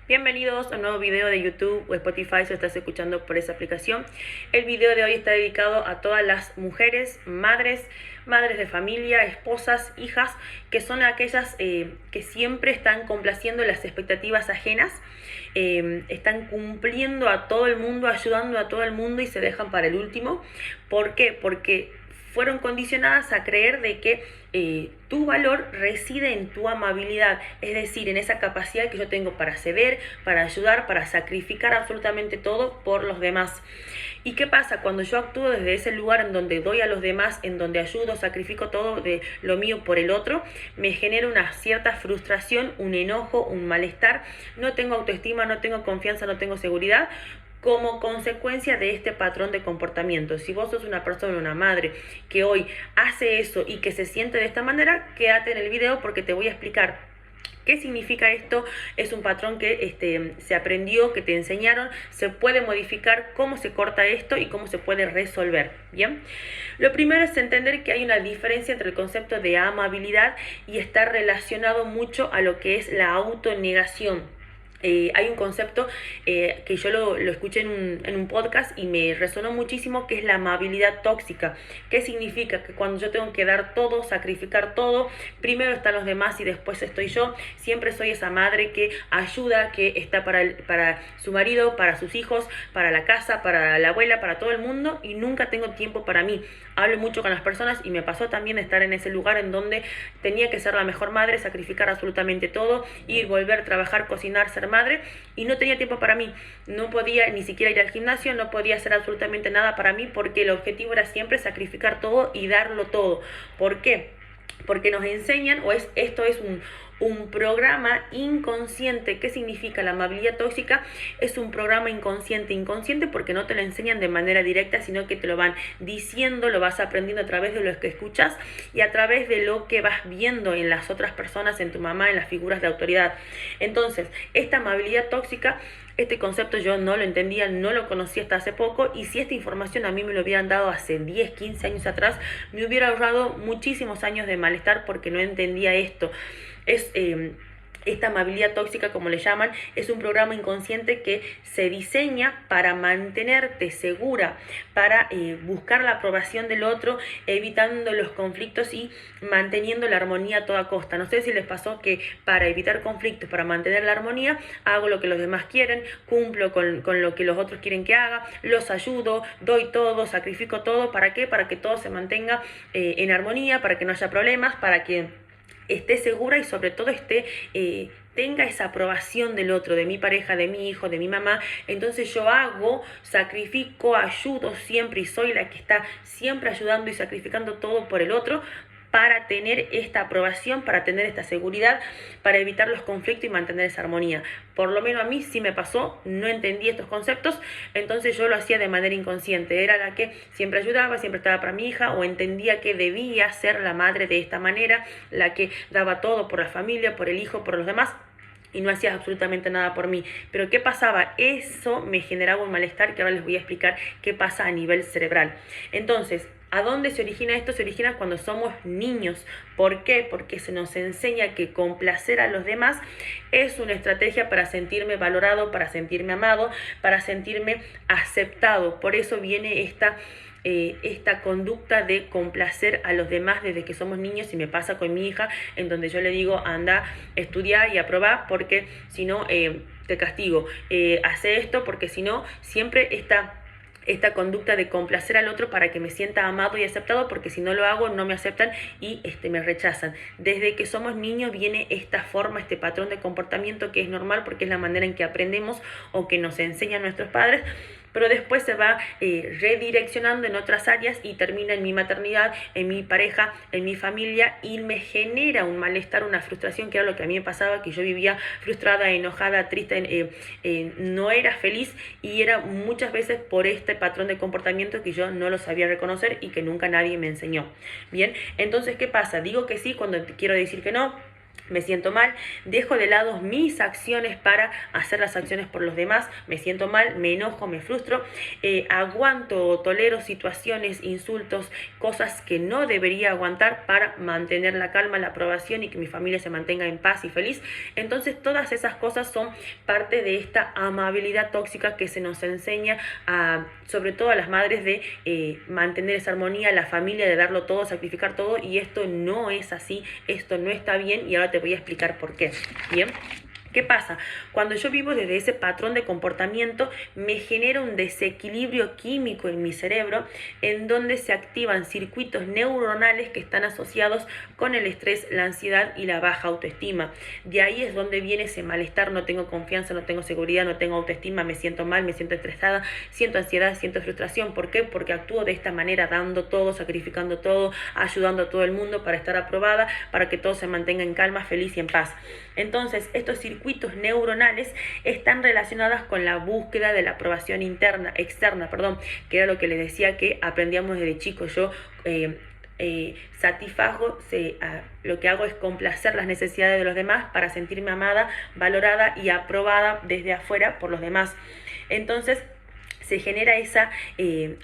Bienvenidos a un nuevo video de YouTube o Spotify si estás escuchando por esa aplicación. El video de hoy está dedicado a todas las mujeres, madres de familia, esposas, hijas, que son aquellas que siempre están complaciendo las expectativas ajenas, están cumpliendo a todo el mundo, ayudando a todo el mundo y se dejan para el último. ¿Por qué? Porque fueron condicionadas a creer de que tu valor reside en tu amabilidad, es decir, en esa capacidad que yo tengo para ceder, para ayudar, para sacrificar absolutamente todo por los demás. ¿Y qué pasa? Cuando yo actúo desde ese lugar en donde doy a los demás, en donde ayudo, sacrifico todo de lo mío por el otro, me genera una cierta frustración, un enojo, un malestar, no tengo autoestima, no tengo confianza, no tengo seguridad, como consecuencia de este patrón de comportamiento. Si vos sos una persona, una madre, que hoy hace eso y que se siente de esta manera, quédate en el video porque te voy a explicar ¿qué significa esto? Es un patrón que se aprendió, que te enseñaron, se puede modificar, cómo se corta esto y cómo se puede resolver, ¿bien? Lo primero es entender que hay una diferencia entre el concepto de amabilidad y está relacionado mucho a lo que es la autonegación. Hay un concepto que yo lo escuché en un podcast y me resonó muchísimo, que es la amabilidad tóxica. ¿Qué significa? Que cuando yo tengo que dar todo, sacrificar todo, primero están los demás y después estoy yo. Siempre soy esa madre que ayuda, que está para su marido, para sus hijos, para la casa, para la abuela, para todo el mundo, y nunca tengo tiempo para mí. Hablo mucho con las personas y me pasó también estar en ese lugar en donde tenía que ser la mejor madre, sacrificar absolutamente todo, ir, volver, trabajar, cocinar, ser madre, y no tenía tiempo para mí. No podía ni siquiera ir al gimnasio, no podía hacer absolutamente nada para mí, porque el objetivo era siempre sacrificar todo y darlo todo. ¿Por qué? Porque nos enseñan, esto es un programa inconsciente. ¿Qué significa la amabilidad tóxica? Es un programa inconsciente porque no te lo enseñan de manera directa, sino que te lo van diciendo, lo vas aprendiendo a través de lo que escuchas y a través de lo que vas viendo en las otras personas, en tu mamá, en las figuras de autoridad. Entonces, esta amabilidad tóxica, este concepto yo no lo entendía, no lo conocía hasta hace poco, y si esta información a mí me lo hubieran dado hace 10, 15 años atrás, me hubiera ahorrado muchísimos años de malestar porque no entendía esto. Esta amabilidad tóxica, como le llaman, es un programa inconsciente que se diseña para mantenerte segura, para buscar la aprobación del otro, evitando los conflictos y manteniendo la armonía a toda costa. No sé si les pasó que para evitar conflictos, para mantener la armonía, hago lo que los demás quieren, cumplo con lo que los otros quieren que haga, los ayudo, doy todo, sacrifico todo. ¿Para qué? Para que todo se mantenga en armonía, para que no haya problemas, para que esté segura y sobre todo tenga esa aprobación del otro, de mi pareja, de mi hijo, de mi mamá. Entonces yo hago, sacrifico, ayudo siempre y soy la que está siempre ayudando y sacrificando todo por el otro, para tener esta aprobación, para tener esta seguridad, para evitar los conflictos y mantener esa armonía. Por lo menos a mí sí me pasó, no entendí estos conceptos, entonces yo lo hacía de manera inconsciente. Era la que siempre ayudaba, siempre estaba para mi hija, o entendía que debía ser la madre de esta manera, la que daba todo por la familia, por el hijo, por los demás, y no hacía absolutamente nada por mí. Pero ¿qué pasaba? Eso me generaba un malestar que ahora les voy a explicar qué pasa a nivel cerebral. Entonces, ¿a dónde se origina esto? Se origina cuando somos niños. ¿Por qué? Porque se nos enseña que complacer a los demás es una estrategia para sentirme valorado, para sentirme amado, para sentirme aceptado. Por eso viene esta conducta de complacer a los demás desde que somos niños, y me pasa con mi hija, en donde yo le digo, anda, estudiar y aprobá, porque si no te castigo, hace esto porque si no, siempre esta conducta de complacer al otro para que me sienta amado y aceptado, porque si no lo hago no me aceptan y me rechazan. Desde que somos niños viene esta forma, este patrón de comportamiento, que es normal porque es la manera en que aprendemos o que nos enseñan nuestros padres, pero después se va redireccionando en otras áreas y termina en mi maternidad, en mi pareja, en mi familia, y me genera un malestar, una frustración, que era lo que a mí me pasaba, que yo vivía frustrada, enojada, triste, no era feliz, y era muchas veces por este patrón de comportamiento que yo no lo sabía reconocer y que nunca nadie me enseñó. Bien, entonces, ¿qué pasa? Digo que sí cuando quiero decir que no. me siento mal, dejo de lado mis acciones para hacer las acciones por los demás, me siento mal, me enojo, me frustro, aguanto o tolero situaciones, insultos, cosas que no debería aguantar para mantener la calma, la aprobación y que mi familia se mantenga en paz y feliz. Entonces todas esas cosas son parte de esta amabilidad tóxica que se nos enseña sobre todo a las madres de mantener esa armonía, la familia, de darlo todo, sacrificar todo, y esto no es así, esto no está bien, y ahora te voy a explicar por qué. Bien. ¿Qué pasa? Cuando yo vivo desde ese patrón de comportamiento, me genera un desequilibrio químico en mi cerebro, en donde se activan circuitos neuronales que están asociados con el estrés, la ansiedad y la baja autoestima. De ahí es donde viene ese malestar: no tengo confianza, no tengo seguridad, no tengo autoestima, me siento mal, me siento estresada, siento ansiedad, siento frustración. ¿Por qué? Porque actúo de esta manera, dando todo, sacrificando todo, ayudando a todo el mundo para estar aprobada, para que todo se mantenga en calma, feliz y en paz. Entonces, estos circuitos neuronales están relacionados con la búsqueda de la aprobación externa, que era lo que les decía que aprendíamos desde chicos. Yo satisfago, lo que hago es complacer las necesidades de los demás para sentirme amada, valorada y aprobada desde afuera por los demás. Entonces, se genera esa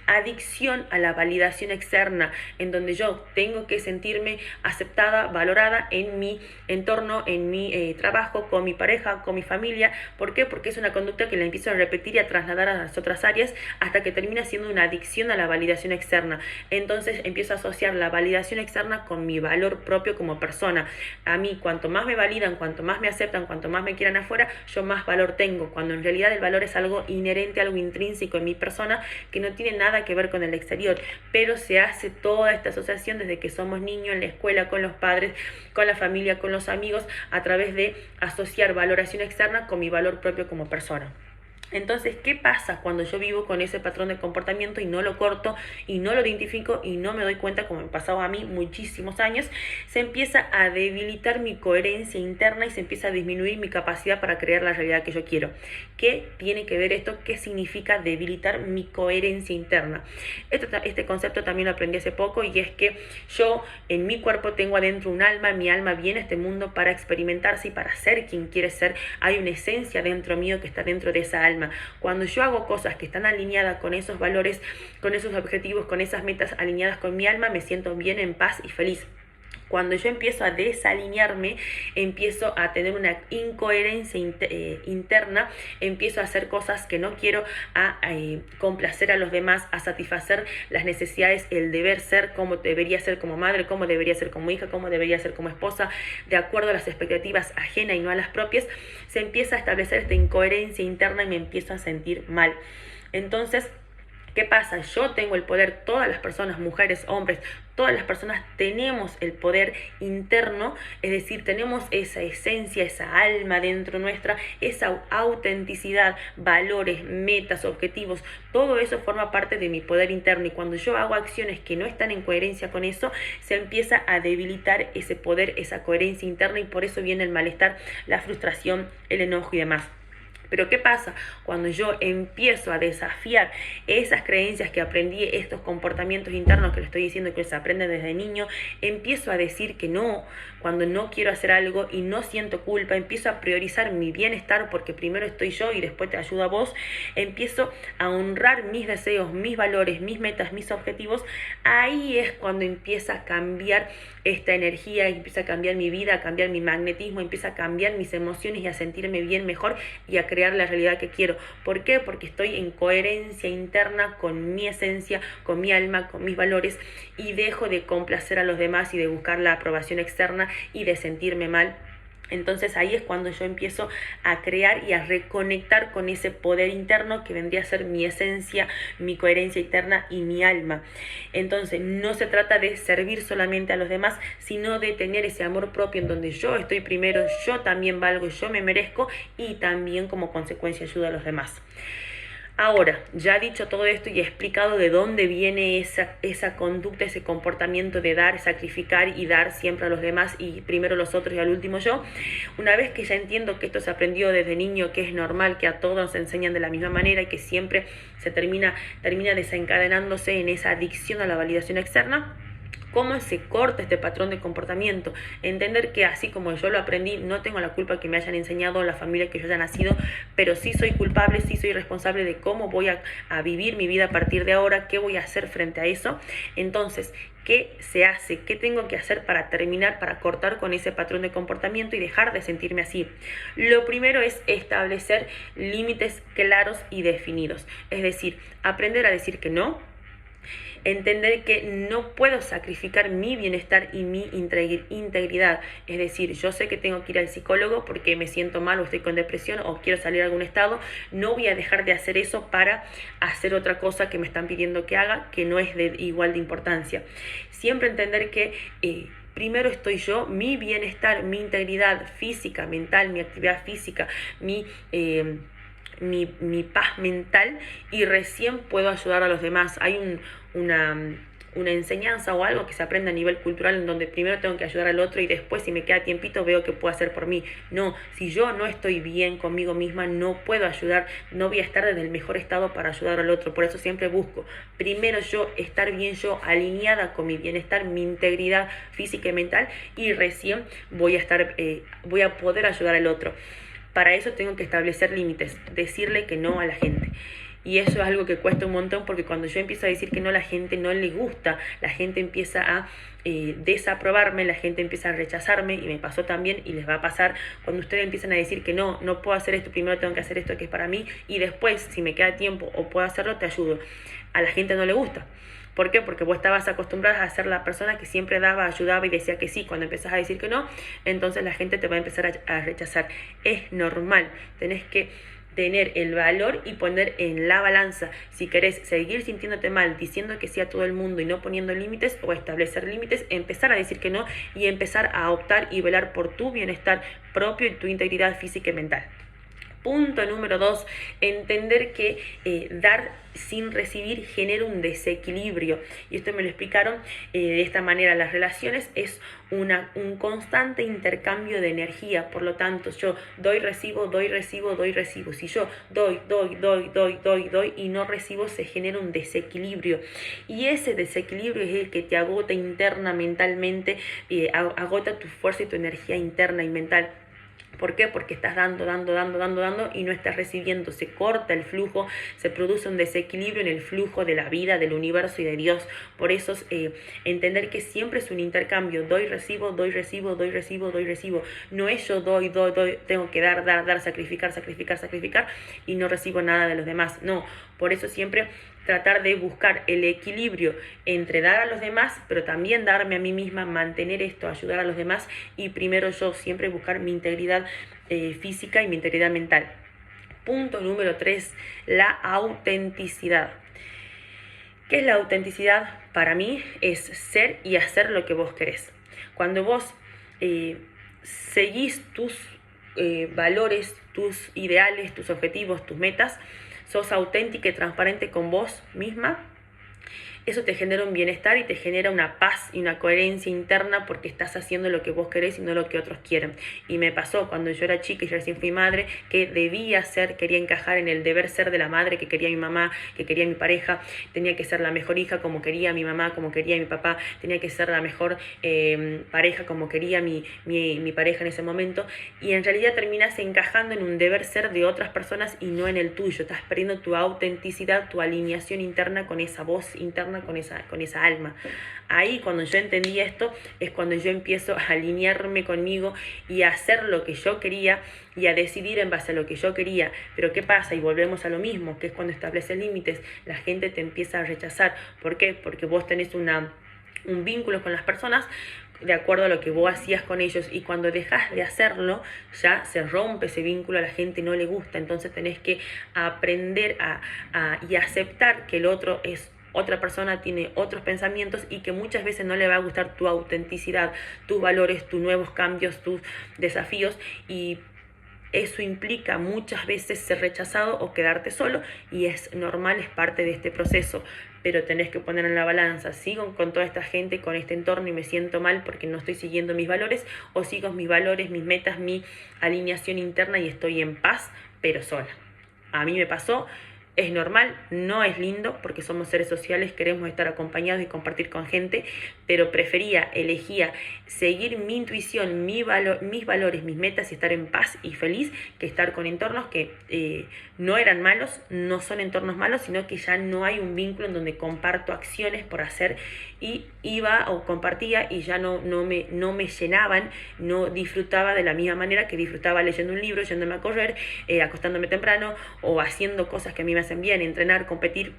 adicción a la validación externa, en donde yo tengo que sentirme aceptada, valorada en mi entorno, en mi trabajo, con mi pareja, con mi familia. ¿Por qué? Porque es una conducta que la empiezo a repetir y a trasladar a las otras áreas hasta que termina siendo una adicción a la validación externa. Entonces empiezo a asociar la validación externa con mi valor propio como persona. A mí, cuanto más me validan, cuanto más me aceptan, cuanto más me quieran afuera, yo más valor tengo, cuando en realidad el valor es algo inherente, algo intrínseco en mi persona, que no tiene nada que ver con el exterior, pero se hace toda esta asociación desde que somos niños, en la escuela, con los padres, con la familia, con los amigos, a través de asociar valoración externa con mi valor propio como persona. Entonces, ¿qué pasa cuando yo vivo con ese patrón de comportamiento y no lo corto y no lo identifico y no me doy cuenta, como me pasaba a mí muchísimos años? Se empieza a debilitar mi coherencia interna y se empieza a disminuir mi capacidad para crear la realidad que yo quiero. ¿Qué tiene que ver esto? ¿Qué significa debilitar mi coherencia interna? Este concepto también lo aprendí hace poco, y es que yo en mi cuerpo tengo adentro un alma. Mi alma viene a este mundo para experimentarse y para ser quien quiere ser. Hay una esencia dentro mío que está dentro de esa alma. Cuando yo hago cosas que están alineadas con esos valores, con esos objetivos, con esas metas alineadas con mi alma, me siento bien, en paz y feliz. Cuando yo empiezo a desalinearme, empiezo a tener una incoherencia interna, empiezo a hacer cosas que no quiero, a complacer a los demás, a satisfacer las necesidades, el deber ser, cómo debería ser como madre, cómo debería ser como hija, cómo debería ser como esposa, de acuerdo a las expectativas ajenas y no a las propias. Se empieza a establecer esta incoherencia interna y me empiezo a sentir mal. Entonces, ¿qué pasa? Yo tengo el poder, todas las personas, mujeres, hombres, todas las personas tenemos el poder interno, es decir, tenemos esa esencia, esa alma dentro nuestra, esa autenticidad, valores, metas, objetivos, todo eso forma parte de mi poder interno, y cuando yo hago acciones que no están en coherencia con eso, se empieza a debilitar ese poder, esa coherencia interna, y por eso viene el malestar, la frustración, el enojo y demás. Pero ¿qué pasa? Cuando yo empiezo a desafiar esas creencias que aprendí, estos comportamientos internos que le estoy diciendo que se aprenden desde niño, empiezo a decir que no, cuando no quiero hacer algo y no siento culpa, empiezo a priorizar mi bienestar, porque primero estoy yo y después te ayudo a vos, empiezo a honrar mis deseos, mis valores, mis metas, mis objetivos. Ahí es cuando empieza a cambiar esta energía, empieza a cambiar mi vida, a cambiar mi magnetismo, empieza a cambiar mis emociones y a sentirme bien, mejor, y a crear la realidad que quiero. ¿Por qué? Porque estoy en coherencia interna con mi esencia, con mi alma, con mis valores, y dejo de complacer a los demás y de buscar la aprobación externa y de sentirme mal. Entonces ahí es cuando yo empiezo a crear y a reconectar con ese poder interno que vendría a ser mi esencia, mi coherencia interna y mi alma. Entonces no se trata de servir solamente a los demás, sino de tener ese amor propio en donde yo estoy primero, yo también valgo, yo me merezco, y también como consecuencia ayudo a los demás. Ahora, ya dicho todo esto y he explicado de dónde viene esa conducta, ese comportamiento de dar, sacrificar y dar siempre a los demás, y primero los otros y al último yo, una vez que ya entiendo que esto se aprendió desde niño, que es normal, que a todos nos enseñan de la misma manera y que siempre se termina desencadenándose en esa adicción a la validación externa, cómo se corta este patrón de comportamiento, entender que así como yo lo aprendí, no tengo la culpa que me hayan enseñado la familia que yo haya nacido, pero sí soy culpable, sí soy responsable de cómo voy a vivir mi vida a partir de ahora, qué voy a hacer frente a eso. Entonces, ¿qué se hace? ¿Qué tengo que hacer para terminar, para cortar con ese patrón de comportamiento y dejar de sentirme así? Lo primero es establecer límites claros y definidos, es decir, aprender a decir que no, entender que no puedo sacrificar mi bienestar y mi integridad. Es decir, yo sé que tengo que ir al psicólogo porque me siento mal o estoy con depresión o quiero salir de algún estado. No voy a dejar de hacer eso para hacer otra cosa que me están pidiendo que haga, que no es de igual de importancia. Siempre entender que primero estoy yo, mi bienestar, mi integridad física, mental, mi actividad física, mi paz mental, y recién puedo ayudar a los demás. Hay una enseñanza o algo que se aprende a nivel cultural en donde primero tengo que ayudar al otro y después, si me queda tiempito, veo qué puedo hacer por mí. No, si yo no estoy bien conmigo misma, no puedo ayudar, no voy a estar desde el mejor estado para ayudar al otro. Por eso siempre busco primero yo estar bien, yo alineada con mi bienestar, mi integridad física y mental, y recién voy a poder ayudar al otro. Para eso tengo que establecer límites, decirle que no a la gente. Y eso es algo que cuesta un montón, porque cuando yo empiezo a decir que no, la gente no le gusta, la gente empieza a desaprobarme, la gente empieza a rechazarme, y me pasó también y les va a pasar cuando ustedes empiezan a decir que no puedo hacer esto, primero tengo que hacer esto que es para mí, y después, si me queda tiempo o puedo hacerlo, te ayudo. A la gente no le gusta. ¿Por qué? Porque vos estabas acostumbrada a ser la persona que siempre daba, ayudaba y decía que sí. Cuando empezás a decir que no, entonces la gente te va a empezar a rechazar. Es normal, tenés que tener el valor y poner en la balanza si querés seguir sintiéndote mal, diciendo que sí a todo el mundo y no poniendo límites, o establecer límites, empezar a decir que no y empezar a optar y velar por tu bienestar propio y tu integridad física y mental. Punto número 2, entender que dar sin recibir genera un desequilibrio. Y esto me lo explicaron de esta manera. Las relaciones es un constante intercambio de energía. Por lo tanto, yo doy, recibo, doy, recibo, doy, recibo. Si yo doy y no recibo, se genera un desequilibrio. Y ese desequilibrio es el que te agota interna, mentalmente, agota tu fuerza y tu energía interna y mental. ¿Por qué? Porque estás dando y no estás recibiendo. Se corta el flujo, se produce un desequilibrio en el flujo de la vida, del universo y de Dios. Por eso entender que siempre es un intercambio. Doy, recibo, doy, recibo, doy, recibo, doy, recibo. No es yo doy, tengo que dar, sacrificar y no recibo nada de los demás. No, por eso siempre tratar de buscar el equilibrio entre dar a los demás, pero también darme a mí misma, mantener esto, ayudar a los demás, y primero yo siempre buscar mi integridad física y mi integridad mental. Punto número 3, la autenticidad. ¿Qué es la autenticidad? Para mí es ser y hacer lo que vos querés. Cuando vos seguís tus valores, tus ideales, tus objetivos, tus metas, sos auténtica y transparente con vos misma, eso te genera un bienestar y te genera una paz y una coherencia interna, porque estás haciendo lo que vos querés y no lo que otros quieren. Y me pasó cuando yo era chica y recién fui madre, que quería encajar en el deber ser de la madre que quería mi mamá, que quería mi pareja. Tenía que ser la mejor hija como quería mi mamá, como quería mi papá. Tenía que ser la mejor pareja como quería mi pareja en ese momento. Y en realidad terminás encajando en un deber ser de otras personas y no en el tuyo. Estás perdiendo tu autenticidad, tu alineación interna con esa voz interna, con esa alma. Ahí, cuando yo entendí esto, es cuando yo empiezo a alinearme conmigo y a hacer lo que yo quería y a decidir en base a lo que yo quería. Pero ¿qué pasa? Y volvemos a lo mismo, que es cuando estableces límites, la gente te empieza a rechazar. ¿Por qué? Porque vos tenés un vínculo con las personas de acuerdo a lo que vos hacías con ellos, y cuando dejas de hacerlo ya se rompe ese vínculo, a la gente no le gusta. Entonces tenés que aprender y aceptar que el otro es otra persona, tiene otros pensamientos, y que muchas veces no le va a gustar tu autenticidad, tus valores, tus nuevos cambios, tus desafíos, y eso implica muchas veces ser rechazado o quedarte solo, y es normal, es parte de este proceso. Pero tenés que poner en la balanza: sigo con toda esta gente, con este entorno, y me siento mal porque no estoy siguiendo mis valores, o sigo mis valores, mis metas, mi alineación interna y estoy en paz, pero sola. A mí me pasó, Es normal, no es lindo porque somos seres sociales, queremos estar acompañados y compartir con gente, pero elegía seguir mi intuición, mis valores, mis metas y estar en paz y feliz que estar con entornos que no eran malos, no son entornos malos, sino que ya no hay un vínculo en donde comparto acciones por hacer y iba o compartía y ya no me llenaban, no disfrutaba de la misma manera que disfrutaba leyendo un libro, yéndome a correr, acostándome temprano o haciendo cosas que a mí me hacen bien, entrenar, competir,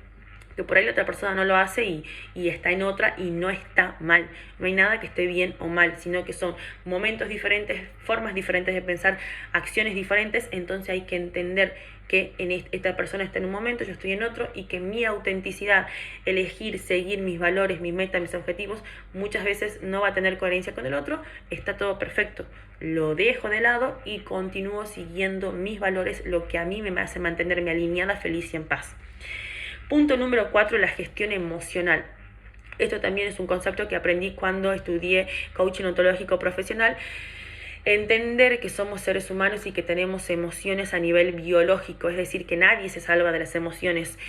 que por ahí la otra persona no lo hace y está en otra y no está mal. No hay nada que esté bien o mal, sino que son momentos diferentes, formas diferentes de pensar, acciones diferentes. Entonces hay que entender que esta persona está en un momento, yo estoy en otro, y que mi autenticidad, elegir, seguir mis valores, mis metas, mis objetivos, muchas veces no va a tener coherencia con el otro. Está todo perfecto, lo dejo de lado y continúo siguiendo mis valores, lo que a mí me hace mantenerme alineada, feliz y en paz. Punto número 4, la gestión emocional. Esto también es un concepto que aprendí cuando estudié coaching ontológico profesional. Entender que somos seres humanos y que tenemos emociones a nivel biológico, es decir, que nadie se salva de las emociones.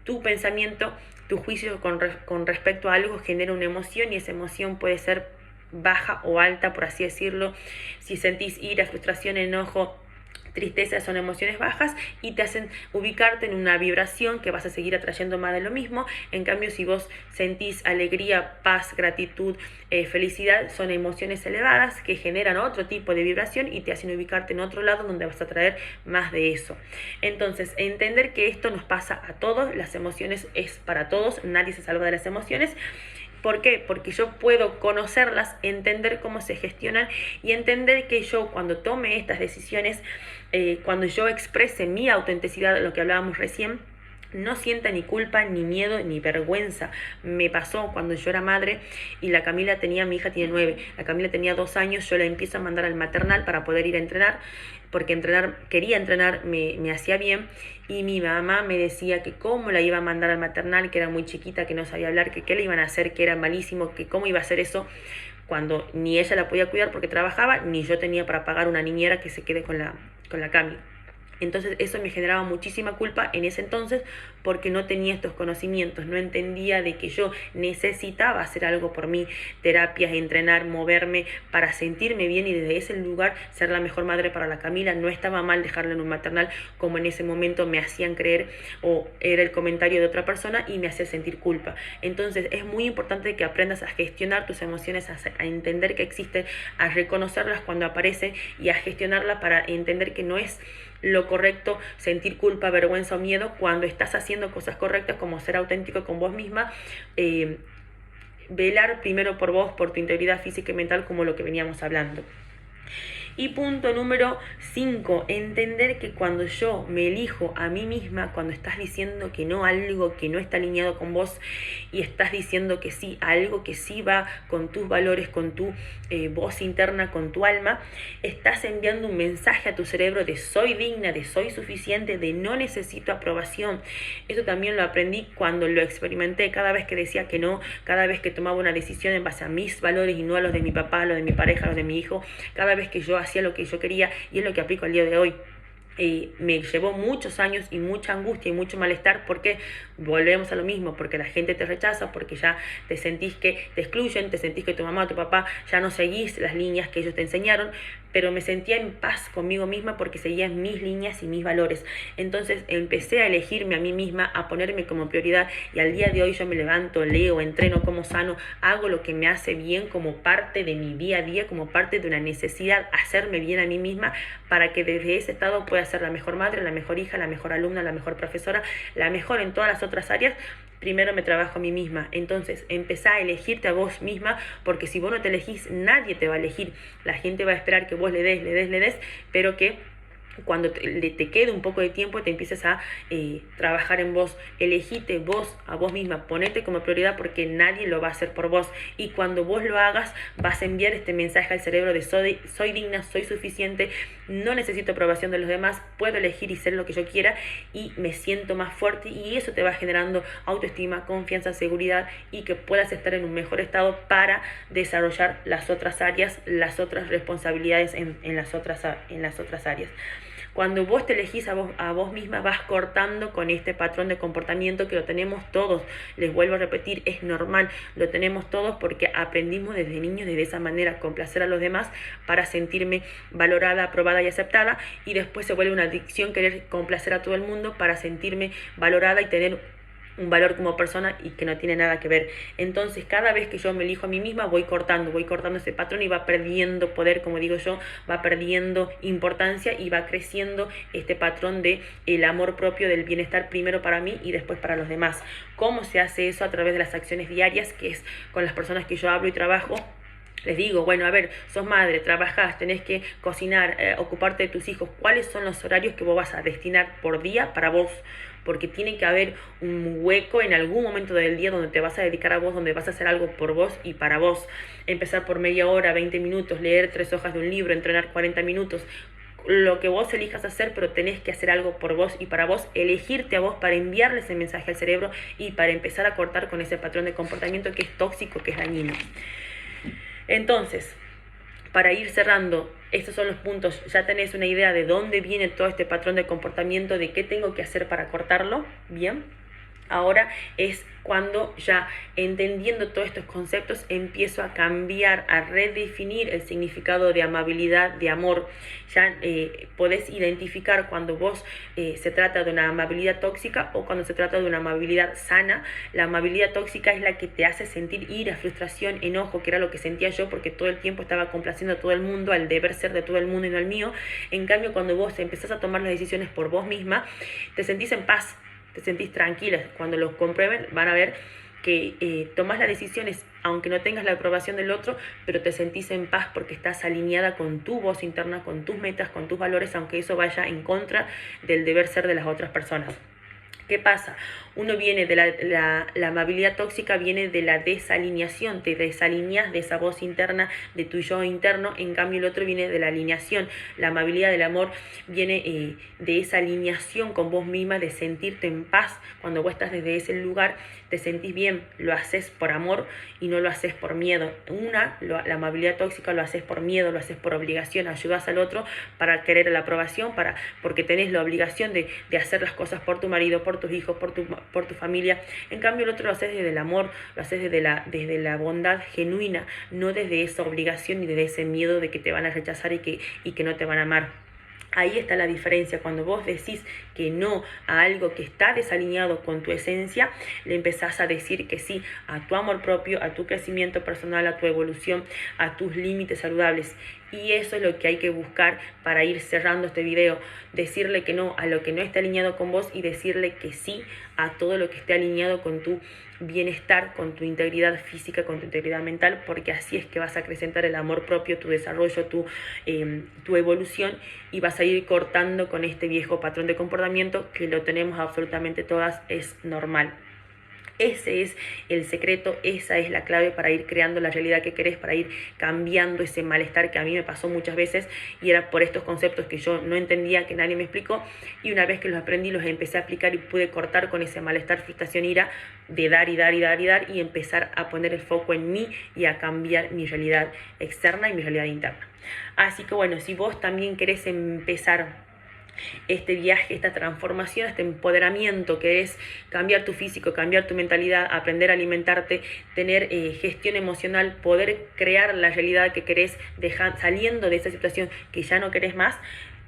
Tu pensamiento, tu juicio con respecto a algo genera una emoción y esa emoción puede ser baja o alta, por así decirlo. Si sentís ira, frustración, enojo, tristeza, son emociones bajas y te hacen ubicarte en una vibración que vas a seguir atrayendo más de lo mismo. En cambio, si vos sentís alegría, paz, gratitud, felicidad, son emociones elevadas que generan otro tipo de vibración y te hacen ubicarte en otro lado donde vas a traer más de eso. Entonces, entender que esto nos pasa a todos, las emociones es para todos, nadie se salva de las emociones. ¿Por qué? Porque yo puedo conocerlas, entender cómo se gestionan y entender que yo cuando tome estas decisiones, cuando yo exprese mi autenticidad, lo que hablábamos recién, no sienta ni culpa, ni miedo, ni vergüenza. Me pasó cuando yo era madre y mi hija tiene 9, la Camila tenía 2 años, yo la empiezo a mandar al maternal para poder ir a entrenar, porque quería entrenar, me hacía bien, y mi mamá me decía que cómo la iba a mandar al maternal, que era muy chiquita, que no sabía hablar, que qué le iban a hacer, que era malísimo, que cómo iba a hacer eso, cuando ni ella la podía cuidar porque trabajaba, ni yo tenía para pagar una niñera que se quede con la Cami. Entonces eso me generaba muchísima culpa en ese entonces porque no tenía estos conocimientos, no entendía de que yo necesitaba hacer algo por mí, terapias, entrenar, moverme para sentirme bien y desde ese lugar ser la mejor madre para la Camila. No estaba mal dejarla en un maternal como en ese momento me hacían creer o era el comentario de otra persona y me hacía sentir culpa. Entonces es muy importante que aprendas a gestionar tus emociones, a entender que existen, a reconocerlas cuando aparecen y a gestionarlas para entender que no es lo correcto sentir culpa, vergüenza o miedo cuando estás haciendo cosas correctas, como ser auténtico con vos misma, velar primero por vos, por tu integridad física y mental, como lo que veníamos hablando. Y punto número 5, entender que cuando yo me elijo a mí misma, cuando estás diciendo que no a algo que no está alineado con vos y estás diciendo que sí a algo que sí va con tus valores, con tu voz interna, con tu alma, estás enviando un mensaje a tu cerebro de soy digna, de soy suficiente, de no necesito aprobación. Esto también lo aprendí cuando lo experimenté. Cada vez que decía que no, cada vez que tomaba una decisión en base a mis valores y no a los de mi papá, a los de mi pareja, a los de mi hijo, cada vez que yo hacía lo que yo quería, y es lo que aplico al día de hoy. Me llevó muchos años y mucha angustia y mucho malestar porque volvemos a lo mismo, porque la gente te rechaza, porque ya te sentís que te excluyen, te sentís que tu mamá o tu papá ya no seguís las líneas que ellos te enseñaron, pero me sentía en paz conmigo misma porque seguía mis líneas y mis valores. Entonces empecé a elegirme a mí misma, a ponerme como prioridad, y al día de hoy yo me levanto, leo, entreno, como sano, hago lo que me hace bien como parte de mi día a día, como parte de una necesidad, hacerme bien a mí misma para que desde ese estado pueda ser la mejor madre, la mejor hija, la mejor alumna, la mejor profesora, la mejor en todas las otras áreas. Primero me trabajo a mí misma. Entonces empezá a elegirte a vos misma, porque si vos no te elegís, nadie te va a elegir. La gente va a esperar que vos le des, pero que cuando te quede un poco de tiempo te empieces a trabajar en vos. Elegite vos a vos misma, ponete como prioridad porque nadie lo va a hacer por vos, y cuando vos lo hagas vas a enviar este mensaje al cerebro de soy digna, soy suficiente, no necesito aprobación de los demás, puedo elegir y ser lo que yo quiera y me siento más fuerte, y eso te va generando autoestima, confianza, seguridad, y que puedas estar en un mejor estado para desarrollar las otras áreas, las otras responsabilidades en las otras áreas. Cuando vos te elegís a vos misma, vas cortando con este patrón de comportamiento que lo tenemos todos. Les vuelvo a repetir, es normal, lo tenemos todos porque aprendimos desde niños de esa manera, complacer a los demás para sentirme valorada, aprobada y aceptada, y después se vuelve una adicción querer complacer a todo el mundo para sentirme valorada y tener un valor como persona y que no tiene nada que ver. Entonces cada vez que yo me elijo a mí misma voy cortando ese patrón y va perdiendo poder, como digo yo, va perdiendo importancia y va creciendo este patrón de el amor propio, del bienestar primero para mí y después para los demás. ¿Cómo se hace eso? A través de las acciones diarias, que es con las personas que yo hablo y trabajo. Les digo, bueno, a ver, sos madre, trabajás, tenés que cocinar, ocuparte de tus hijos. ¿Cuáles son los horarios que vos vas a destinar por día para vos? Porque tiene que haber un hueco en algún momento del día donde te vas a dedicar a vos, donde vas a hacer algo por vos y para vos. Empezar por media hora, 20 minutos, leer 3 hojas de un libro, entrenar 40 minutos. Lo que vos elijas hacer, pero tenés que hacer algo por vos y para vos, elegirte a vos para enviarle ese mensaje al cerebro y para empezar a cortar con ese patrón de comportamiento que es tóxico, que es dañino. Entonces, para ir cerrando, estos son los puntos. Ya tenés una idea de dónde viene todo este patrón de comportamiento, de qué tengo que hacer para cortarlo. Bien. Ahora es cuando ya entendiendo todos estos conceptos empiezo a cambiar, a redefinir el significado de amabilidad, de amor. Ya podés identificar cuando vos se trata de una amabilidad tóxica o cuando se trata de una amabilidad sana. La amabilidad tóxica es la que te hace sentir ira, frustración, enojo, que era lo que sentía yo porque todo el tiempo estaba complaciendo a todo el mundo, al deber ser de todo el mundo y no al mío. En cambio, cuando vos empezás a tomar las decisiones por vos misma, te sentís en paz, te sentís tranquila. Cuando los comprueben van a ver que tomas las decisiones aunque no tengas la aprobación del otro, pero te sentís en paz porque estás alineada con tu voz interna, con tus metas, con tus valores, aunque eso vaya en contra del deber ser de las otras personas. ¿Qué pasa? Uno viene de la amabilidad tóxica, viene de la desalineación, te desalineas de esa voz interna, de tu yo interno. En cambio el otro viene de la alineación. La amabilidad del amor viene de esa alineación con vos misma, de sentirte en paz. Cuando vos estás desde ese lugar, te sentís bien, lo haces por amor y no lo haces por miedo. La amabilidad tóxica lo haces por miedo, lo haces por obligación, ayudas al otro para querer la aprobación, porque tenés la obligación de hacer las cosas por tu marido, por tus hijos, por tu familia. En cambio el otro lo haces desde el amor, lo haces desde la bondad genuina, no desde esa obligación ni desde ese miedo de que te van a rechazar y que no te van a amar. Ahí está la diferencia. Cuando vos decís que no a algo que está desalineado con tu esencia, le empezás a decir que sí a tu amor propio, a tu crecimiento personal, a tu evolución, a tus límites saludables. Y eso es lo que hay que buscar para ir cerrando este video. Decirle que no a lo que no está alineado con vos y decirle que sí a todo lo que esté alineado con tu bienestar, con tu integridad física, con tu integridad mental, porque así es que vas a acrecentar el amor propio, tu desarrollo, tu evolución, y vas a ir cortando con este viejo patrón de comportamiento que lo tenemos absolutamente todas, es normal. Ese es el secreto, esa es la clave para ir creando la realidad que querés, para ir cambiando ese malestar que a mí me pasó muchas veces y era por estos conceptos que yo no entendía, que nadie me explicó, y una vez que los aprendí los empecé a aplicar y pude cortar con ese malestar, frustración, ira de dar y empezar a poner el foco en mí y a cambiar mi realidad externa y mi realidad interna. Así que bueno, si vos también querés empezar este viaje, esta transformación, este empoderamiento que es cambiar tu físico, cambiar tu mentalidad, aprender a alimentarte, tener gestión emocional, poder crear la realidad que querés, saliendo de esa situación que ya no querés más,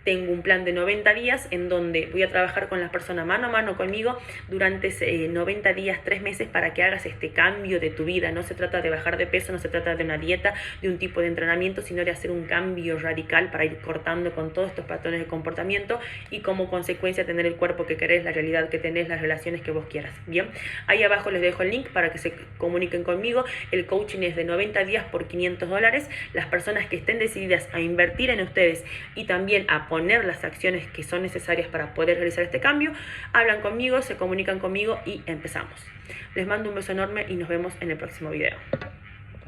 tengo un plan de 90 días en donde voy a trabajar con las personas mano a mano conmigo durante 90 días, 3 meses, para que hagas este cambio de tu vida. No se trata de bajar de peso, no se trata de una dieta, de un tipo de entrenamiento, sino de hacer un cambio radical para ir cortando con todos estos patrones de comportamiento y como consecuencia tener el cuerpo que querés, la realidad que tenés, las relaciones que vos quieras. Bien, ahí abajo les dejo el link para que se comuniquen conmigo. El coaching es de 90 días por $500. Las personas que estén decididas a invertir en ustedes y también a poner las acciones que son necesarias para poder realizar este cambio, hablan conmigo, se comunican conmigo y empezamos. Les mando un beso enorme y nos vemos en el próximo video.